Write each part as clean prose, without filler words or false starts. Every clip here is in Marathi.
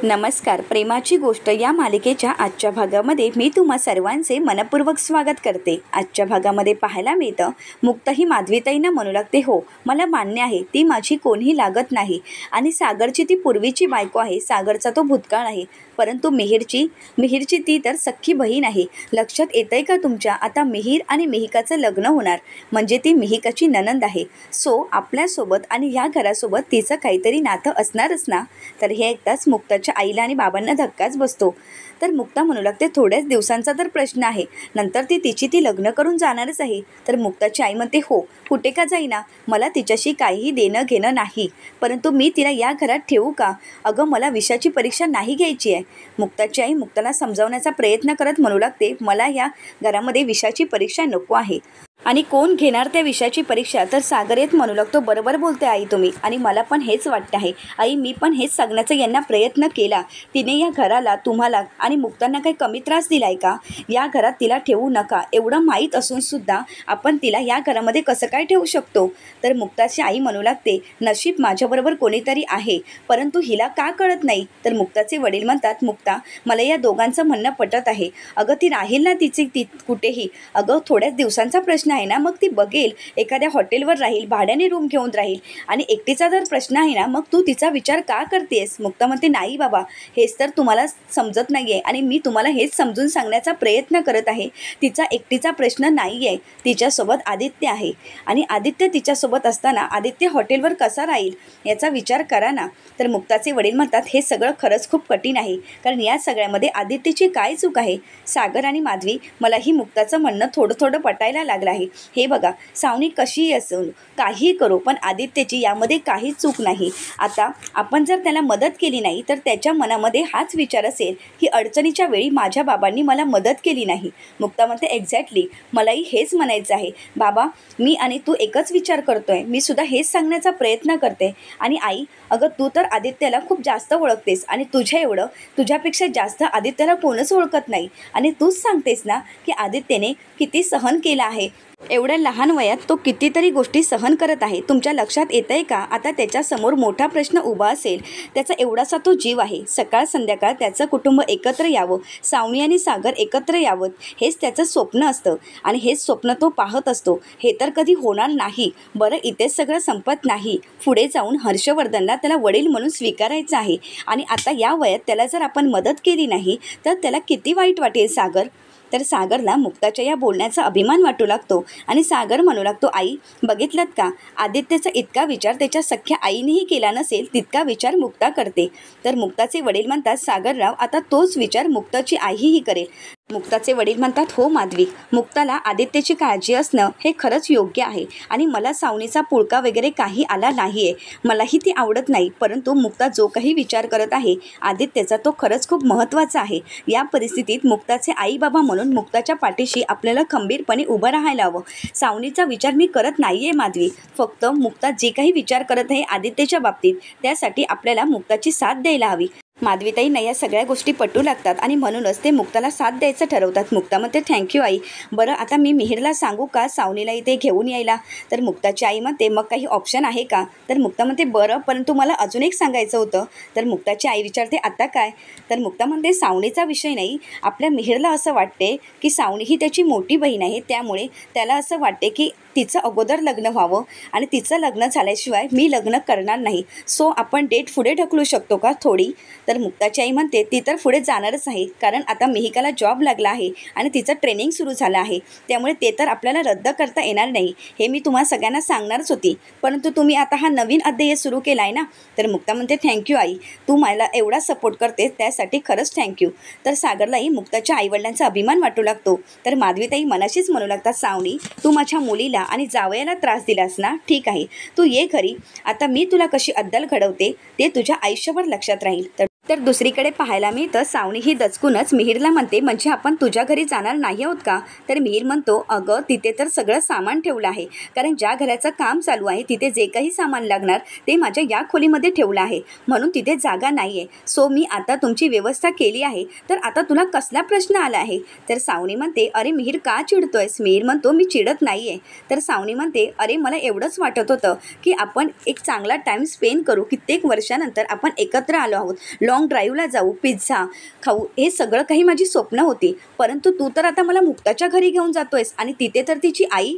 नमस्कार. प्रेमाची गोष्ट या मालिकेच्या आजच्या भागामध्ये मी तुम्हा सर्वांचे मनपूर्वक स्वागत करते. आजच्या भागामध्ये पाहायला मिळतं, मुक्ता ही माधवीताईंना म्हणू लागते, हो मला मान्य आहे, ती माझी कोणीही लागत नाही आणि सागरची ती पूर्वीची बायको आहे, सागरचा तो भूतकाळ आहे, परंतु मिहीरची ती तर सख्खी बहीण आहे. लक्षात येतंय का तुमच्या? आता मिहीर आणि मिहिकाचं लग्न होणार म्हणजे ती मिहिकाची नणंद आहे. सो आपल्यासोबत आणि ह्या घरासोबत तिचं काहीतरी नातं असणारच ना. तर हे ऐकताच मुक्ताच्या आईला आणि बाबांना धक्काच बसतो. तर मुक्ता म्हणू लागते, थोड्याच दिवसांचा तर प्रश्न आहे, नंतर ती लग्न करून जाणारच आहे. तर मुक्ताची आई म्हणते, हो कुठे का जाईना, मला तिच्याशी काहीही देणं घेणं नाही, परंतु मी तिला या घरात ठेवू का? अगं मला विषयाची परीक्षा नाही घ्यायची आहे. मुक्ताची आई मुक्ताला समजावण्याचा प्रयत्न करत म्हणू लागते, मला या घरामध्ये विषयाची परीक्षा नको आहे. आणि कोण घेणार त्या विषयाची परीक्षा? तर सागर येत म्हणू लागतो, बरोबर बोलते आई तुम्ही, आणि मला पण हेच वाटतं आहे आई, मी पण हेच सांगण्याचा यांना प्रयत्न केला. तिने या घराला, तुम्हाला आणि मुक्तांना काही कमी त्रास दिला आहे का? या घरात तिला ठेवू नका एवढं माहीत असूनसुद्धा आपण तिला या घरामध्ये कसं काय ठेवू शकतो? तर मुक्ताची आई म्हणू लागते, नशीब माझ्याबरोबर कोणीतरी आहे, परंतु हिला का कळत नाही? तर मुक्ताचे वडील म्हणतात, मुक्ता मला या दोघांचं म्हणणं पटत आहे. अगं ती राहील ना ती कुठेही, अगं थोड्याच दिवसांचा प्रश्न आहे ना, मग ती बघेल, एखाद्या हॉटेलवर राहील, भाड्याने रूम घेऊन राहील. आणि एकटीचा जर प्रश्न आहे ना, मग तू तिचा विचार का करतेस? मुक्ता म्हणते, नाही बाबा, हेच तर तुम्हाला समजत नाही आहे आणि मी तुम्हाला हेच समजून सांगण्याचा प्रयत्न करत आहे. तिचा एकटीचा प्रश्न नाही आहे, तिच्यासोबत आदित्य आहे आणि आदित्य तिच्यासोबत असताना आदित्य हॉटेलवर कसा राहील याचा विचार करा ना. तर मुक्ताचे वडील म्हणतात, हे सगळं खरंच खूप कठीण आहे, कारण या सगळ्यामध्ये आदित्यची काय चूक आहे? सागर आणि माधवी, मलाही मुक्ताचं म्हणणं थोडं पटायला लागलं आहे. हे बघा, सावनी कशीही असून काहीही करू, पण आदित्यची यामध्ये काही चूक नाही. आता आपण जर त्याला मदत केली नाही तर त्याच्या मनामध्ये हाच विचार असेल की अडचणीच्या वेळी माझ्या बाबांनी मला मदत केली नाही. मुक्ता म्हणते, एक्झॅक्टली, मलाही हेच म्हणायचं आहे बाबा, मी आणि तू एकच विचार करतोय, मी सुद्धा हेच सांगण्याचा प्रयत्न करते. आणि आई, अगं तू तर आदित्यला खूप जास्त ओळखतेस आणि तुझ्यापेक्षा जास्त आदित्यला कोणच ओळखत नाही, आणि तूच सांगतेस ना की आदित्यने किती सहन केलं आहे, एवढ्या लहान वयात तो कितीतरी गोष्टी सहन करत आहे. तुमच्या लक्षात येत आहे का? आता त्याच्यासमोर मोठा प्रश्न उभा असेल, त्याचा एवढासा तो जीव आहे, सकाळ संध्याकाळ त्याचं कुटुंब एकत्र यावं, सावनी आणि सागर एकत्र यावं, हेच त्याचं स्वप्न असतं आणि हेच स्वप्न तो पाहत असतो. हे तर कधी होणार नाही. बरं, इथेच सगळं संपत नाही, पुढे जाऊन हर्षवर्धनला त्याला वडील म्हणून स्वीकारायचं आहे आणि आता या वयात त्याला जर आपण मदत केली नाही तर त्याला किती वाईट वाटेल सागर. तर सागरला मुक्ताच्या या बोलण्याचा अभिमान वाटू लागतो आणि सागर म्हणू लागतो, आई बघितलात का, आदित्यचा इतका विचार त्याच्या सख्ख्या आईनेही केला नसेल तितका विचार मुक्ता करते. तर मुक्ताचे वडील म्हणतात, सागरराव, आता तोच विचार मुक्ताची आईही करेल. मुक्ताचे वडील म्हणतात, हो माधवी, मुक्ताला आदित्यची काळजी असणं हे खरंच योग्य आहे आणि मला सावनीचा पुळका वगैरे काही आला नाही आहे, मलाही ती आवडत नाही, परंतु मुक्ता जो काही विचार करत आहे आदित्यचा तो खरंच खूप महत्त्वाचा आहे. या परिस्थितीत मुक्ताचे आई बाबा म्हणून मुक्ताच्या पाठीशी आपल्याला खंबीरपणे उभं राहायला हवं. सावनीचा विचार मी करत नाही आहे माधवी, फक्त मुक्ता जे काही विचार करत आहे आदित्यच्या बाबतीत त्यासाठी आपल्याला मुक्ताची साथ द्यायला हवी. माधवीताईंना या सगळ्या गोष्टी पटू लागतात आणि म्हणूनच ते मुक्ताला साथ द्यायचं ठरवतात. मुक्ता म्हणते, थँक्यू आई. बरं, आता मी मिहीरला सांगू का सावनीला इथे घेऊन यायला? तर मुक्ताची आई म्हणते, मग काही ऑप्शन आहे का? तर मुक्ता म्हणते, बरं, परंतु मला अजून एक सांगायचं होतं. तर मुक्ताची आई विचारते, आता काय? तर मुक्ता म्हणते, सावनीचा विषय नाही, आपल्या मिहीरला असं वाटते की सावनी ही त्याची मोठी बहीण आहे, त्यामुळे त्याला असं वाटते की तिचं अगोदर लग्न व्हावं आणि तिचं लग्न झाल्याशिवाय मी लग्न करणार नाही. सो आपण डेट पुढे ढकलू शकतो का थोडी? तर मुक्ताची आई म्हणते, ती तर पुढे जाणारच आहे, कारण आता मिहिकाला जॉब लागला आहे आणि तिचं ट्रेनिंग सुरू झालं आहे, त्यामुळे ते तर आपल्याला रद्द करता येणार नाही. हे मी तुम्हाला सगळ्यांना सांगणारच होती, परंतु तुम्ही आता हा नवीन अध्याय सुरू केला आहे ना. तर मुक्ता म्हणते, थँक्यू आई, तू मला एवढा सपोर्ट करते त्यासाठी खरंच थँक्यू. तर सागरलाही मुक्ताच्या आईवडिलांचा अभिमान वाटू लागतो. तर माधवीताई मनाशीच म्हणू लागतात, सावनी, तू माझ्या मुलीला आणि जावयाला त्रास दिलास ना, ठीक आहे, तू ये घरी, आता मी तुला कशी अद्दल घडवते ते तुझ्या आयुष्यभर लक्षात राहील. तर दुसरीकडे पाहायला मिळतं, सावनी ही दचकूनच मिहीरला म्हणते, म्हणजे आपण तुझ्या घरी जाणार नाही आहोत का? तर मिहीर म्हणतो, अगं तिथे तर सगळं सामान ठेवलं आहे, कारण ज्या घराचं काम चालू आहे तिथे जे काही सामान लागणार ते माझ्या या खोलीमध्ये ठेवलं आहे, म्हणून तिथे जागा नाही आहे. सो मी आता तुमची व्यवस्था केली आहे, तर आता तुला कसला प्रश्न आला आहे? तर सावनी म्हणते, अरे मिहीर का चिडतोयस? मिहीर म्हणतो, मी चिडत नाही आहे. तर सावनी म्हणते, अरे मला एवढंच वाटत होतं की आपण एक चांगला टाईम स्पेंड करू, कित्येक वर्षानंतर आपण एकत्र आलो आहोत, लाँग ड्राईव्हला जाऊ, पिझ्झा खाऊ, हे सगळं काही माझी स्वप्न होती. परंतु तू तर आता मला मुक्ताच्या घरी घेऊन जातोयस आणि तिथे तर तिची आई.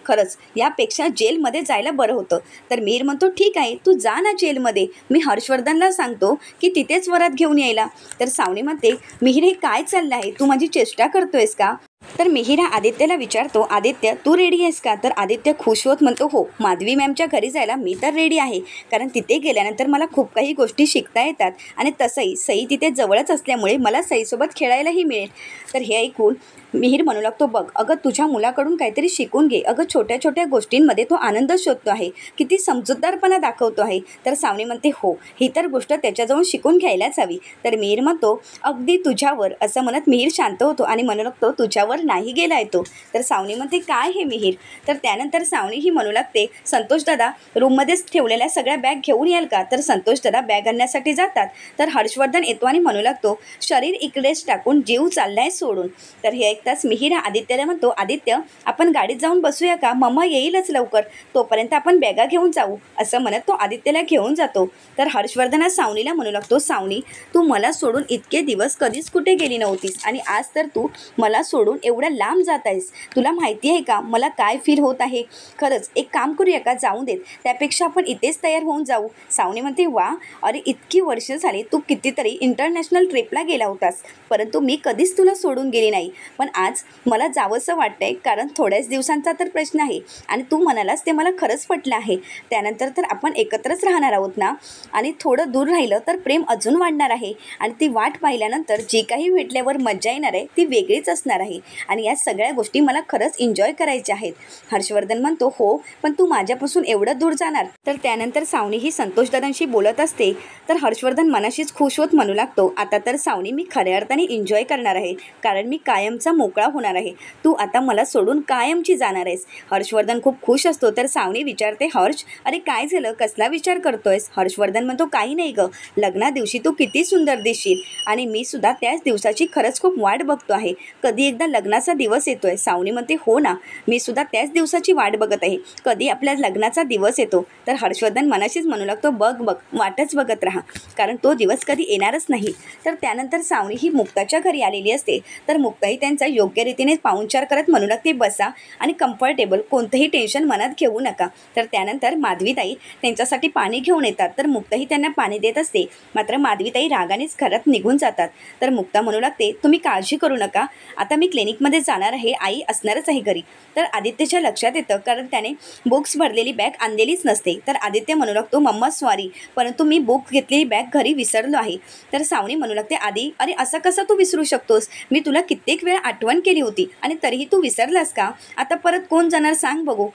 खरंच यापेक्षा जेलमध्ये जायला बरं होतं. तर मिहीर म्हणतो, ठीक आहे तू जा ना जेलमध्ये, मी हर्षवर्धनला सांगतो की तिथेच वरात घेऊन यायला. तर सावनी म्हणते, मिहीर हे काय चाललं आहे, तू माझी चेष्टा करतोयस का? तर मिहीर हा आदित्यला विचारतो, आदित्य तू रेडी आहेस का? तर आदित्य खुश होत म्हणतो, हो माधवी मॅमच्या घरी जायला मी तर रेडी आहे, कारण तिथे गेल्यानंतर मला खूप काही गोष्टी शिकता येतात आणि तसंही सई तिथे जवळच असल्यामुळे मला सईसोबत खेळायलाही मिळेल. तर हे ऐकून मिहीर म्हणू लागतो, बघ अगं तुझ्या मुलाकडून काहीतरी शिकून घे, अगं छोट्या छोट्या गोष्टींमध्ये तो आनंद शोधतो आहे, किती समजूतदारपणा दाखवतो आहे. तर सावनी म्हणते, हो ही तर गोष्ट त्याच्याजवळ शिकून घ्यायलाच हवी. तर मिहीर म्हणतो, अगदी तुझ्यावर, असं म्हणत मिहीर शांत होतो आणि म्हणू लागतो, तुझ्यावर नाही गेला येतो. तर सावनी म्हणते, काय हे मिहीर? तर त्यानंतर सावनी ही म्हणू लागते, संतोष दादा रूममध्येच ठेवलेल्या सगळ्या बॅग घेऊन याल का? तर संतोष दादा बॅग आणण्यासाठी जातात. तर हर्षवर्धन येतो आणि म्हणू लागतो, शरीर इकडेच टाकून जीव चाललाय सोडून. तर हे ऐकताच मिहीर आदित्यला म्हणतो, आदित्य आपण गाडीत जाऊन बसूया का, मम्मा येईलच लवकर, तोपर्यंत आपण बॅगा घेऊन जाऊ, असं म्हणत तो आदित्यला घेऊन जातो. तर हर्षवर्धन सावनीला म्हणू लागतो, सावनी तू मला सोडून इतके दिवस कधीच कुठे गेली नव्हतीस आणि आज तर तू मला सोडून एवढ्या लांब जात आहेस. तुला माहिती आहे का मला काय फील होत आहे? खरंच एक काम करूया का, जाऊन देत त्यापेक्षा आपण इथेच तयार होऊन जाऊ. सावनी म्हणते, वा अरे इतकी वर्ष झाली, तू कितीतरी इंटरनॅशनल ट्रिपला गेला होतास, परंतु मी कधीच तुला सोडून गेली नाही, पण आज मला जावंसं वाटतंय, कारण थोड्याच दिवसांचा तर प्रश्न आहे आणि तू म्हणालास ते मला खरंच पटलं आहे. त्यानंतर तर आपण एकत्रच राहणार आहोत ना, आणि थोडं दूर राहिलं तर प्रेम अजून वाढणार आहे आणि ती वाट पाहिल्यानंतर जी काही भेटल्यावर मजा येणार आहे ती वेगळीच असणार आहे आणि या सगळ्या गोष्टी मला खरंच एन्जॉय करायच्या आहेत. हर्षवर्धन म्हणतो, हो पण तू माझ्यापासून एवढं दूर जाणार? तर त्यानंतर सावनी ही संतोषदादांशी बोलत असते. तर हर्षवर्धन मनाशीच खुश होत म्हणू लागतो, आता तर सावनी मी खऱ्या अर्थाने एन्जॉय करणार आहे, कारण मी कायमचा मोकळा होणार आहे, तू आता मला सोडून कायमची जाणार आहेस. हर्षवर्धन खूप खुश असतो. तर सावनी विचारते, हर्ष अरे काय झालं, कसला विचार करतोयस? हर्षवर्धन म्हणतो, काही नाही ग, लग्ना दिवशी तू किती सुंदर दिसशील आणि मी सुद्धा त्याच दिवसाची खरंच खूप वाट बघतो आहे, कधी एकदा लग्नाचा दिवस येतोय. सावनी म्हणते, हो ना, मी सुद्धा त्याच दिवसाची वाट बघत आहे, कधी आपल्या लग्नाचा दिवस येतो. तर हर्षवर्धन मनाशीच म्हणू लागतो, बघ बघ वाटच बघत राहा, कारण तो दिवस कधी येणारच नाही. तर त्यानंतर सावनी ही मुक्ताच्या घरी आलेली असते. तर मुक्ताही त्यांचा योग्य रीतीने पाहुणचार करत म्हणू लागते, बसा आणि कम्फर्टेबल, कोणतंही टेन्शन मनात घेऊ नका. तर त्यानंतर माधवीताई त्यांच्यासाठी पाणी घेऊन येतात. तर मुक्ताही त्यांना पाणी देत असते, मात्र माधवीताई रागानेच घरात निघून जातात. तर मुक्ता म्हणू लागते, तुम्ही काळजी करू नका, आता मी क्लिनिकमध्ये जाणार आहे, आई असणारच आहे घरी. तर आदित्यच्या लक्षात येतं, कारण त्याने बुक्स भरलेली बॅग आणलेलीच नसते. तर आदित्य म्हणू लागतो, मम्मा सॉरी, परंतु मी बुक घेतलेली बॅग घरी विसरलो आहे. तर सावनी म्हणू लागते, आदी अरे असं कसं तू विसरू शकतोस, मी तुला कित्येक वेळ आठवण केली होती आणि तरीही तू विसरलास का? आता परत कोण जाणार सांग बघू.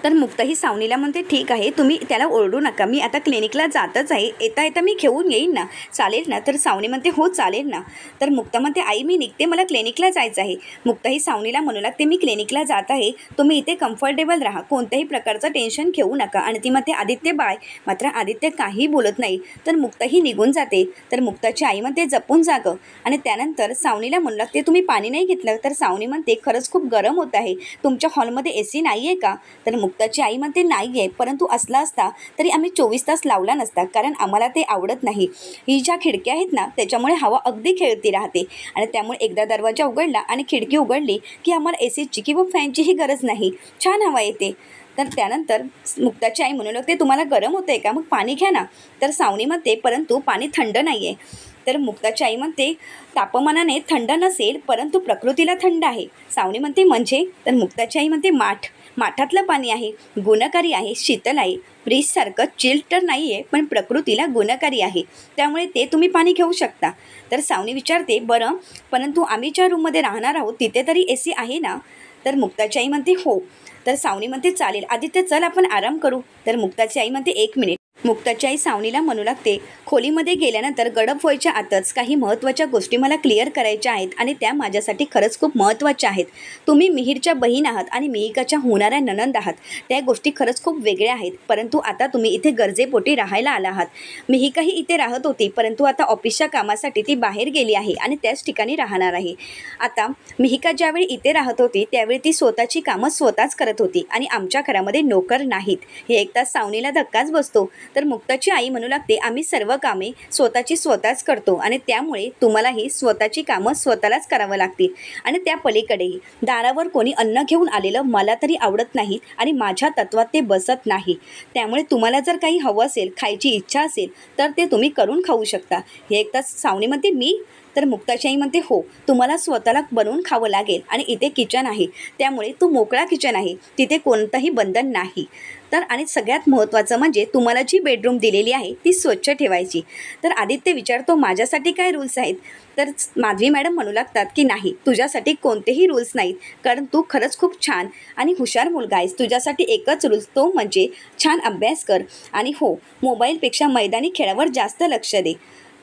तर मुक्ताही सावनीला म्हणते, ठीक आहे तुम्ही त्याला ओरडू नका, मी आता क्लिनिकला जातच आहे, येता येता मी घेऊन येईन ना, चालेल ना? तर सावनी म्हणते, हो चालेल ना. तर मुक्ता म्हणते, आई मी निघते, मला क्लिनिकला जायचं आहे. मुक्ताही सावनीला म्हणू लागते, मी क्लिनिकला जात आहे, तुम्ही इथे कम्फर्टेबल राहा, कोणत्याही प्रकारचं टेन्शन घेऊ नका. आणि ती म्हणते, आदित्य बाय. मात्र आदित्य काही बोलत नाही. तर मुक्ताही निघून जाते. तर मुक्ताची आई म्हणते, जपून जागं. आणि त्यानंतर सावनीला म्हणू लागते, तुम्ही पाणी नाही घेतलं? तर सावनी म्हणते, खरंच खूप गरम होत आहे, तुमच्या हॉलमध्ये AC नाही आहे का? तर मुक्ताची आई म्हणते, नाही आहे, परंतु असला असता तरी आम्ही 24 तास लावला नसता, कारण आम्हाला ते आवडत नाही. ही ज्या खिडक्या आहेत ना त्याच्यामुळे हवा अगदी खेळती राहते आणि त्यामुळे एकदा दरवाजा उघडला आणि खिडकी उघडली की आम्हाला ACची किंवा फॅनचीही गरज नाही, छान हवा येते. तर त्यानंतर मुक्ताची आई म्हणू लागते, तुम्हाला गरम होतं आहे का, मग पाणी घ्या ना. तर सावनी म्हणते, परंतु पाणी थंड नाही आहे. तर मुक्ताची आई म्हणते, तापमानाने थंड नसेल, परंतु प्रकृतीला थंड आहे. सावनी म्हणते, म्हणजे? तर मुक्ताची आई म्हणते, माठातलं पाणी आहे, गुणकारी आहे, शीतल आहे, फ्रीजसारखं चिल्ड तर नाही आहे, पण प्रकृतीला गुणकारी आहे, त्यामुळे ते तुम्ही पाणी घेऊ शकता. तर सावनी विचारते, बरं परंतु आम्ही ज्या रूममध्ये राहणार आहोत तिथे तरी AC आहे ना? तर मुक्ताची आई म्हणते, हो. तर सावनी म्हणते, चालेल आदित्य चल आपण आराम करू. तर मुक्ताची आई म्हणते, 1 मिनिट. मुक्ताची आई सावनीला म्हणू लागते, खोलीमध्ये गेल्यानंतर गडप व्हायच्या आतच काही महत्त्वाच्या गोष्टी मला क्लिअर करायच्या आहेत आणि त्या माझ्यासाठी खरंच खूप महत्त्वाच्या आहेत. तुम्ही मिहीरच्या बहीण आहात आणि मिहिकाच्या होणाऱ्या नणंद आहात, त्या गोष्टी खरंच खूप वेगळ्या आहेत, परंतु आता तुम्ही इथे गरजेपोटी राहायला आला आहात. मिहिकाही इथे राहत होती, परंतु आता ऑफिसच्या कामासाठी ती बाहेर गेली आहे आणि त्याच ठिकाणी राहणार आहे. आता मिहिका ज्यावेळी इथे राहत होती त्यावेळी ती स्वतःची कामं स्वतःच करत होती आणि आमच्या घरामध्ये नोकर नाहीत. हे एकदा सावनीला धक्काच बसतो. तर मुक्ताची आई म्हणू लागते, आम्ही सर्व कामे स्वतःच करतो आणि त्यामुळे तुम्हालाही स्वतःची कामं स्वतःलाच करावं लागतील. आणि त्या पलीकडेही दारावर कोणी अन्न घेऊन आलेलं मला तरी आवडत नाही आणि माझ्या तत्वात ते बसत नाही. त्यामुळे तुम्हाला जर काही हवं असेल, खायची इच्छा असेल तर ते तुम्ही करून खाऊ शकता. हे एक तास सावनी म्हणते, मी? तर मुक्ताची आई म्हणते, हो, तुम्हाला स्वतःला बनवून खावं लागेल आणि इथे किचन आहे, त्यामुळे तो मोकळा किचन आहे, तिथे कोणतंही बंधन नाही. तर आणि सगळ्यात महत्त्वाचं म्हणजे तुम्हाला जी बेडरूम दिलेली आहे ती स्वच्छ ठेवायची. तर आदित्य विचारतो, माझ्यासाठी काय रूल्स आहेत? तर माधवी मॅडम म्हणू लागतात की नाही, तुझ्यासाठी कोणतेही रूल्स नाहीत, कारण तू खरंच खूप छान आणि हुशार मुलगा आहेस. तुझ्यासाठी एकच रूल्स, तो म्हणजे छान अभ्यास कर आणि हो, मोबाईलपेक्षा मैदानी खेळावर जास्त लक्ष दे.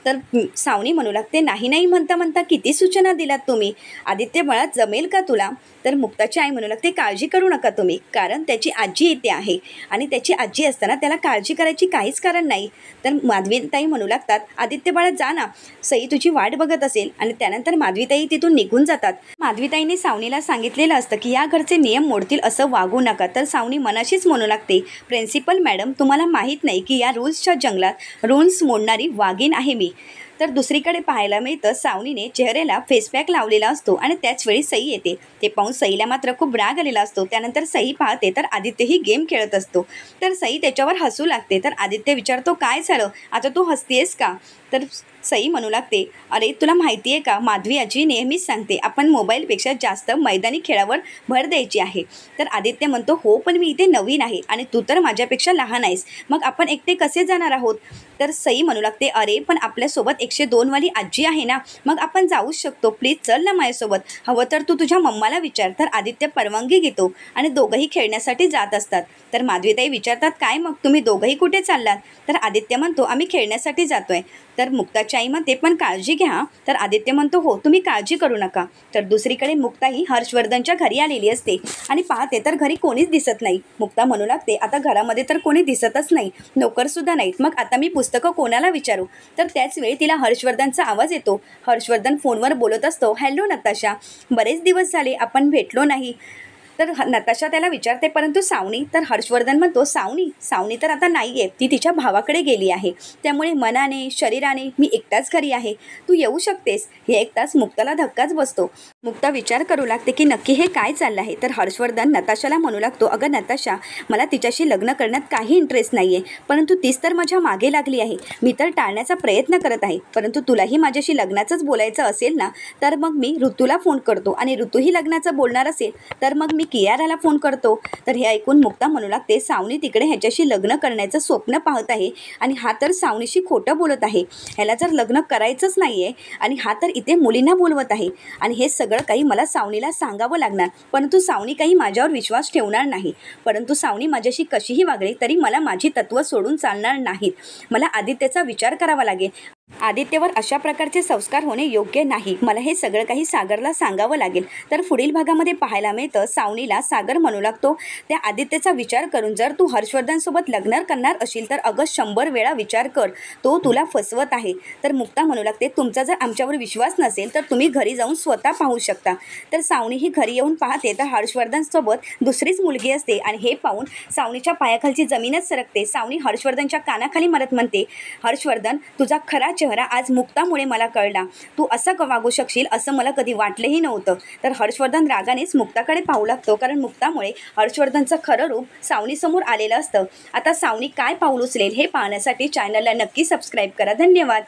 तर सावनी म्हणू लागते, नाही नाही म्हणता म्हणता किती सूचना दिलात तुम्ही. आदित्य बाळा, जमेल का तुला? तर मुक्ताची आई म्हणू लागते, काळजी करू नका तुम्ही, कारण त्याची आजी इथे आहे आणि त्याची आजी असताना त्याला काळजी करायची काहीच कारण नाही. तर माधवीताई म्हणू लागतात, आदित्य बाळा जा ना, सई तुझी वाट बघत असेल. आणि त्यानंतर माधवीताई तिथून निघून जातात. माधवीताईने सावनीला सांगितलेलं असतं की या घरचे नियम मोडतील असं वागू नका. तर सावनी मनाशीच म्हणू लागते, प्रिन्सिपल मॅडम, तुम्हाला माहीत नाही की या रूल्सच्या जंगलात रूल्स मोडणारी वाघीण आहे मी. तर दुसरीकडे पाहायला मिळतं, सावनीने चेहऱ्याला फेसपॅक लावलेला असतो आणि त्याचवेळी सई येते. ते पाहून सईला मात्र खूप राग आलेला असतो. त्यानंतर सई पाहते तर आदित्यही गेम खेळत असतो. तर सई त्याच्यावर हसू लागते. तर आदित्य विचारतो, काय झालं, आता तू हसतेस का? तर सई म्हणू लागते, अरे तुला माहिती आहे का, माधवी आजी नेहमीच सांगते आपण मोबाईलपेक्षा जास्त मैदानी खेळावर भर द्यायची आहे. तर आदित्य म्हणतो, हो पण मी इथे नवीन आहे आणि तू तर माझ्यापेक्षा लहान आहेस, मग आपण एकटे कसे जाणार आहोत? तर सई म्हणू लागते, अरे पण आपल्यासोबत 102 वाली आजी आहे ना, मग आपण जाऊच शकतो, प्लीज चल ना माझ्यासोबत, हवं तर तू तुझ्या मम्माला विचार. तर आदित्य परवानगी घेतो आणि दोघंही खेळण्यासाठी जात असतात. तर माधवीताई विचारतात, काय मग तुम्ही दोघंही कुठे चाललात? तर आदित्य म्हणतो, आम्ही खेळण्यासाठी जातोय. तर मुक्ताची आई म्हणते, पण काळजी घ्या. तर आदित्य म्हणतो, हो, तुम्ही काळजी करू नका. तर दुसरीकडे मुक्ता ही हर्षवर्धनच्या घरी आलेली असते आणि पाहते तर घरी कोणीच दिसत नाही. मुक्ता म्हणू लागते, आता घरामध्ये तर कोणी दिसतच नाही, नोकरसुद्धा नाहीत, मग आता मी पुस्तकं कोणाला विचारू? तर त्याच वेळी तिला हर्षवर्धनचा आवाज येतो. हर्षवर्धन फोनवर बोलत असतो, हॅलो नताशा, बरेच दिवस झाले आपण भेटलो नाही. तर नताशा त्याला विचारते, परंतु सावनी? तर हर्षवर्धन म्हणतो, सावनी तर आता नाही आहे, ती तिच्या भावाकडे गेली आहे, त्यामुळे मनाने शरीराने मी एकटाच घरी आहे, तू येऊ शकतेस. हे ऐकताच मुक्ताला धक्काच बसतो. मुक्ता विचार करू लागते की नक्की हे काय चाललं आहे. तर हर्षवर्धन नताशाला म्हणू लागतो, अगं नताशा, मला तिच्याशी लग्न करण्यात काही इंटरेस्ट नाही आहे, परंतु तीच तर माझ्या मागे लागली आहे. मी तर टाळण्याचा प्रयत्न करत आहे, परंतु तुलाही माझ्याशी लग्नाचंच बोलायचं असेल ना, तर मग मी ऋतूला फोन करतो आणि ऋतूही लग्नाचं बोलणार असेल तर मग मी कियाराला फोन करतो. तर हे ऐकून मुक्ता म्हणू लागते, सावनी तिकडे ह्याच्याशी लग्न करण्याचं स्वप्न पाहत आहे आणि हा तर सावनीशी खोटं बोलत आहे. ह्याला जर लग्न करायचंच नाही आहे आणि हा तर इथे मुलींना बोलवत आहे आणि हे सगळं काही मला सावनीला सांगावं लागणार, परंतु सावनी काही माझ्यावर विश्वास ठेवणार नाही. परंतु सावनी माझ्याशी कशीही वागली तरी मला माझी तत्त्व सोडून चालणार नाहीत. मला आदित्यचा विचार करावा लागेल. आदित्यवर अशा प्रकारचे संस्कार होणे योग्य नाही. मला हे सगळं काही सागरला सांगावं लागेल. तर पुढील भागामध्ये पाहायला मिळतं, सावनीला सागर म्हणू लागतो, त्या आदित्यचा विचार करून जर तू हर्षवर्धनसोबत लग्न करणार असेल तर अगं 100 वेळा विचार कर, तो तुला फसवत आहे. तर मुक्ता म्हणू लागते, तुमचा जर आमच्यावर विश्वास नसेल तर तुम्ही घरी जाऊन स्वतः पाहू शकता. तर सावनी ही घरी येऊन पाहते तर हर्षवर्धनसोबत दुसरीच मुलगी असते आणि हे पाहून सावनीच्या पायाखालची जमीनच सरकते. सावनी हर्षवर्धनच्या कानाखाली मरत म्हणते, हर्षवर्धन, तुझा खरा चेहरा आज मुक्तामुळे मला कळला. तू असं वागू शकशील असं मला कधी वाटलेही नव्हतं. तर हर्षवर्धन रागानेच मुक्ताकडे पाहू लागतो, कारण मुक्तामुळे हर्षवर्धनचं खरं रूप सावनीसमोर आलेलं असतं. आता सावनी काय पाऊल उचलेल हे पाहण्यासाठी चॅनलला नक्की सबस्क्राईब करा. धन्यवाद.